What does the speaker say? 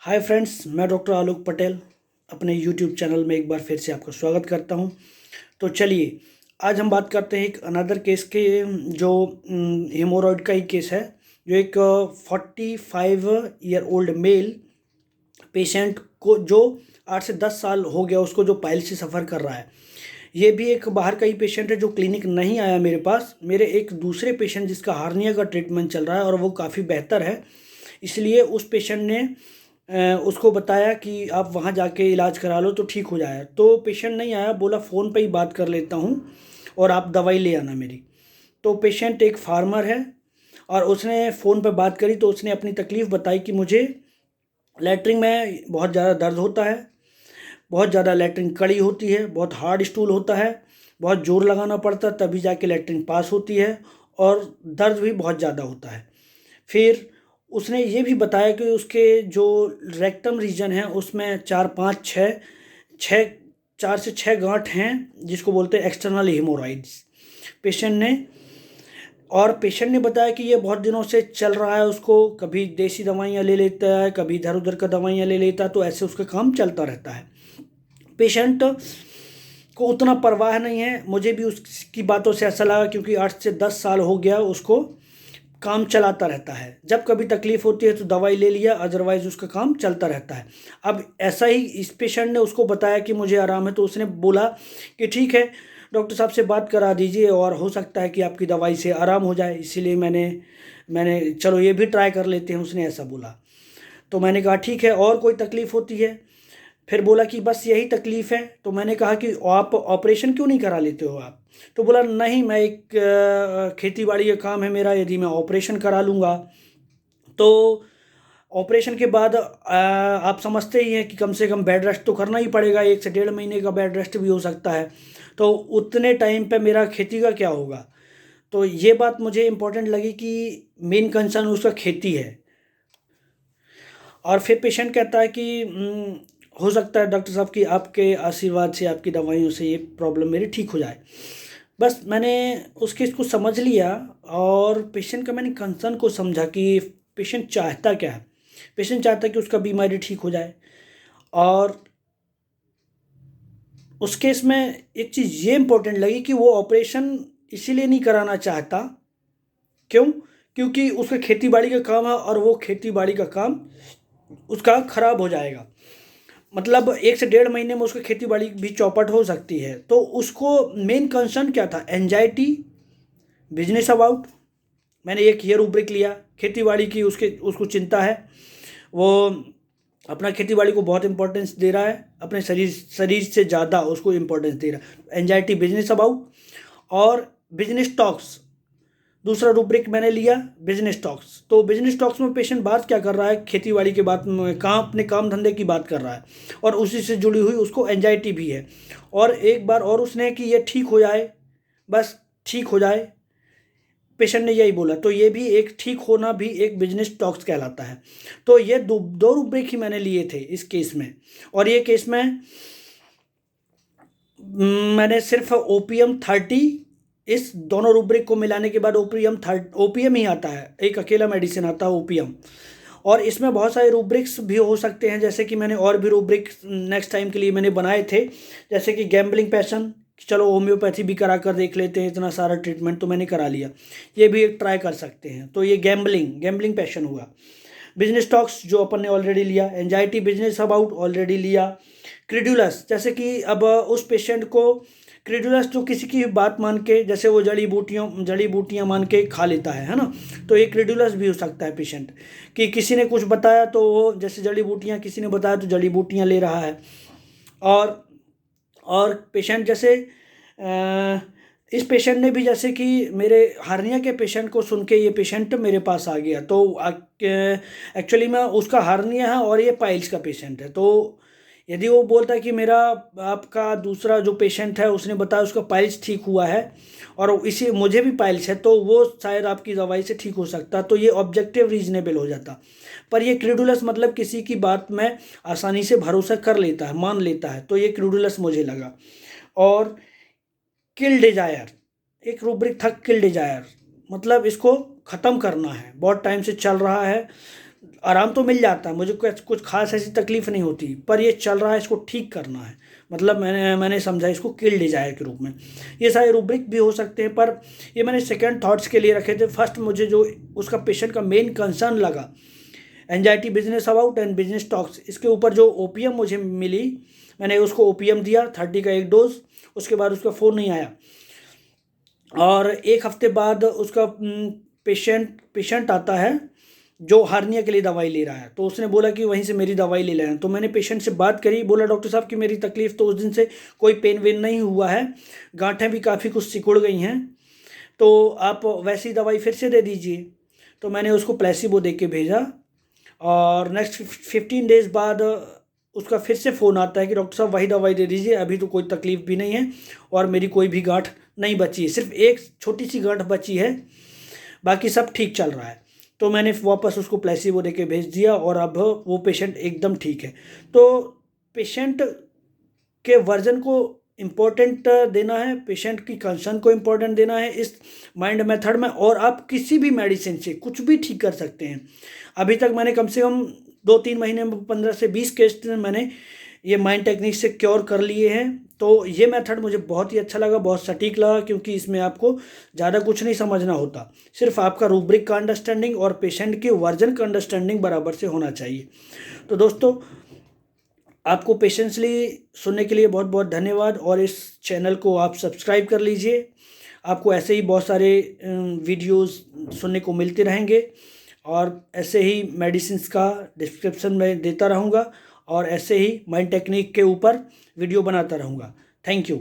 Hi friends, मैं doctor आलोक पटेल अपने YouTube channel में एक बार फिर से आपका स्वागत करता हूं। तो चलिए, आज हम बात करते हैं एक अनदर केस के, जो हेमोरॉइड का ही केस है। जो एक 45 ईयर ओल्ड मेल पेशेंट को, जो 8 से 10 साल हो गया उसको, जो पाइल से सफ़र कर रहा है। ये भी एक बाहर का ही पेशेंट है जो क्लिनिक नहीं आया मेरे पास। मेरे एक दूसरे पेशेंट जिसका हार्निया का ट्रीटमेंट चल रहा है और वो काफ़ी बेहतर है, इसलिए उस पेशेंट ने उसको बताया कि आप वहाँ जाके इलाज करा लो तो ठीक हो जाए। तो पेशेंट नहीं आया, बोला फ़ोन पे ही बात कर लेता हूँ और आप दवाई ले आना मेरी। तो पेशेंट एक फार्मर है और उसने फ़ोन पे बात करी, तो उसने अपनी तकलीफ़ बताई कि मुझे लैट्रिन में बहुत ज़्यादा दर्द होता है, बहुत ज़्यादा लैट्रिन कड़ी होती है, बहुत हार्ड स्टूल होता है, बहुत ज़ोर लगाना पड़ता है तभी जाके लैट्रिन पास होती है, और दर्द भी बहुत ज़्यादा होता है। फिर उसने ये भी बताया कि उसके जो रेक्टम रीजन है उसमें 4 से 6 गांठ हैं, जिसको बोलते हैं एक्सटर्नल हेमोरॉइड्स। पेशेंट ने पेशेंट ने बताया कि ये बहुत दिनों से चल रहा है, उसको कभी देसी दवाइयाँ ले लेता है, कभी इधर उधर का दवाइयाँ ले लेता है, तो ऐसे उसका काम चलता रहता है। पेशेंट को उतना परवाह नहीं है, मुझे भी उसकी बातों से ऐसा लगा, क्योंकि 8 से 10 साल हो गया उसको काम चलाता रहता है। जब कभी तकलीफ़ होती है तो दवाई ले लिया, अदरवाइज़ उसका काम चलता रहता है। अब ऐसा ही इस पेशेंट ने उसको बताया कि मुझे आराम है, तो उसने बोला कि ठीक है, डॉक्टर साहब से बात करा दीजिए और हो सकता है कि आपकी दवाई से आराम हो जाए, इसीलिए मैंने चलो ये भी ट्राई कर लेते हैं, उसने ऐसा बोला। तो मैंने कहा ठीक है, और कोई तकलीफ़ होती है? फिर बोला कि बस यही तकलीफ़ है। तो मैंने कहा कि आप ऑपरेशन क्यों नहीं करा लेते हो आप? तो बोला नहीं, मैं एक खेती बाड़ी का काम है मेरा, यदि मैं ऑपरेशन करा लूँगा तो ऑपरेशन के बाद आप समझते ही हैं कि कम से कम बेड रेस्ट तो करना ही पड़ेगा, 1 से 1.5 महीने का बेड रेस्ट भी हो सकता है। तो उतने टाइम पे मेरा खेती का क्या होगा? तो ये बात मुझे इम्पोर्टेंट लगी कि मेन कंसर्न उसका खेती है। और फिर पेशेंट कहता है कि हो सकता है डॉक्टर साहब कि आपके आशीर्वाद से, आपकी दवाइयों से ये प्रॉब्लम मेरी ठीक हो जाए। बस मैंने उस केस को समझ लिया और पेशेंट का मैंने कंसर्न को समझा कि पेशेंट चाहता क्या है। पेशेंट चाहता है कि उसका बीमारी ठीक हो जाए। और उस केस में एक चीज़ ये इम्पोर्टेंट लगी कि वो ऑपरेशन इसीलिए नहीं कराना चाहता। क्यों? क्योंकि उसका खेती बाड़ी का काम है और वो खेती बाड़ी का काम उसका खराब हो जाएगा। मतलब 1 से 1.5 महीने में उसकी खेती बाड़ी भी चौपट हो सकती है। तो उसको मेन कंसर्न क्या था? Anxiety, business about. मैंने एक ये रूब्रिक लिया, खेती बाड़ी की उसको चिंता है। वो अपना खेती बाड़ी को बहुत इंपॉर्टेंस दे रहा है, अपने शरीर शरीर से ज़्यादा उसको इंपॉर्टेंस दे रहा है। एंजाइटी, बिजनेस अबाउट और बिजनेस टॉक्स। दूसरा रूब्रिक मैंने लिया बिजनेस टॉक्स। तो बिजनेस टॉक्स में पेशेंट बात क्या कर रहा है? खेती बाड़ी के बात में, कहाँ अपने काम धंधे की बात कर रहा है, और उसी से जुड़ी हुई उसको एंजाइटी भी है। और एक बार और उसने कि ये ठीक हो जाए, बस ठीक हो जाए, पेशेंट ने यही बोला। तो ये भी एक ठीक होना भी एक बिजनेस टॉक्स कहलाता है। तो ये दो दो रूब्रिक ही मैंने लिए थे इस केस में। और ये केस में मैंने सिर्फ OPM 30, इस दोनों रूब्रिक को मिलाने के बाद ओपीएम ही आता है, एक अकेला मेडिसिन आता है OPM। और इसमें बहुत सारे रूब्रिक्स भी हो सकते हैं, जैसे कि मैंने और भी रूब्रिक नेक्स्ट टाइम के लिए मैंने बनाए थे, जैसे कि गैम्बलिंग पैशन। चलो होम्योपैथी भी करा कर देख लेते हैं, इतना सारा ट्रीटमेंट तो मैंने करा लिया, ये भी एक ट्राई कर सकते हैं। तो ये गैम्बलिंग पैशन हुआ। बिजनेस टॉक्स जो अपन ने ऑलरेडी लिया, एंजाइटी, बिजनेस अबाउट ऑलरेडी लिया। क्रेडुलस, जैसे कि अब उस पेशेंट को क्रेडुलस, जो किसी की बात मान के, जैसे वो जड़ी बूटियाँ मान के खा लेता है ना, तो ये क्रेडुलस भी हो सकता है पेशेंट, कि किसी ने कुछ बताया तो वो, जैसे जड़ी बूटियाँ किसी ने बताया तो जड़ी बूटियाँ ले रहा है। और पेशेंट जैसे इस पेशेंट ने भी, जैसे कि मेरे हार्निया के पेशेंट को सुन के ये पेशेंट मेरे पास आ गया। तो एक्चुअली में उसका हार्निया है और ये पाइल्स का पेशेंट है। तो यदि वो बोलता है कि मेरा, आपका दूसरा जो पेशेंट है उसने बताया उसका पाइल्स ठीक हुआ है और इसी मुझे भी पाइल्स है, तो वो शायद आपकी दवाई से ठीक हो सकता, तो ये ऑब्जेक्टिव रीजनेबल हो जाता। पर ये क्रेडुलस मतलब किसी की बात में आसानी से भरोसा कर लेता है, मान लेता है, तो ये क्रेडुलस मुझे लगा। और किल डिजायर, एक रूब्रिक था किल डिजायर, मतलब इसको ख़त्म करना है, बहुत टाइम से चल रहा है, आराम तो मिल जाता है, मुझे कुछ खास ऐसी तकलीफ़ नहीं होती, पर ये चल रहा है, इसको ठीक करना है। मतलब मैंने समझा इसको किल डिजायर के रूप में। ये सारे रूब्रिक भी हो सकते हैं, पर ये मैंने सेकंड थॉट्स के लिए रखे थे। फर्स्ट मुझे जो उसका पेशेंट का मेन कंसर्न लगा, anxiety business about and business talks, इसके ऊपर जो ओपीएम मुझे मिली, मैंने उसको ओपीएम दिया 30 का एक डोज। उसके बाद उसका फ़ोन नहीं आया, और एक हफ्ते बाद उसका पेशेंट आता है जो हार्निया के लिए दवाई ले रहा है, तो उसने बोला कि वहीं से मेरी दवाई ले लें। तो मैंने पेशेंट से बात करी, बोला डॉक्टर साहब कि मेरी तकलीफ़ तो उस दिन से कोई पेन वेन नहीं हुआ है, गांठें भी काफ़ी कुछ सिकुड़ गई हैं, तो आप वैसी दवाई फिर से दे दीजिए। तो मैंने उसको प्लेसिबो दे के भेजा, और नेक्स्ट 15 डेज़ बाद उसका फिर से फ़ोन आता है कि डॉक्टर साहब वही दवाई दे दीजिए, अभी तो कोई तकलीफ़ भी नहीं है और मेरी कोई भी गांठ नहीं बची है, सिर्फ एक छोटी सी गांठ बची है, बाकी सब ठीक चल रहा है। तो मैंने वापस उसको प्लेसिबो दे के भेज दिया, और अब वो पेशेंट एकदम ठीक है। तो पेशेंट के वर्जन को इम्पोर्टेंट देना है, पेशेंट की कंसर्न को इम्पोर्टेंट देना है इस माइंड मेथड में, और आप किसी भी मेडिसिन से कुछ भी ठीक कर सकते हैं। अभी तक मैंने कम से कम 2-3 महीने में 15 से 20 केस मैंने ये माइंड टेक्निक से क्योर कर लिए हैं। तो ये मेथड मुझे बहुत ही अच्छा लगा, बहुत सटीक लगा, क्योंकि इसमें आपको ज़्यादा कुछ नहीं समझना होता, सिर्फ आपका रूब्रिक का अंडरस्टैंडिंग और पेशेंट के वर्जन का अंडरस्टैंडिंग बराबर से होना चाहिए। तो दोस्तों, आपको पेशेंसली सुनने के लिए बहुत बहुत धन्यवाद, और इस चैनल को आप सब्सक्राइब कर लीजिए। आपको ऐसे ही बहुत सारे वीडियोस सुनने को मिलते रहेंगे, और ऐसे ही मेडिसिन्स का डिस्क्रिप्शन में देता रहूँगा, और ऐसे ही माइंड टेक्निक के ऊपर वीडियो बनाता रहूँगा। Thank you.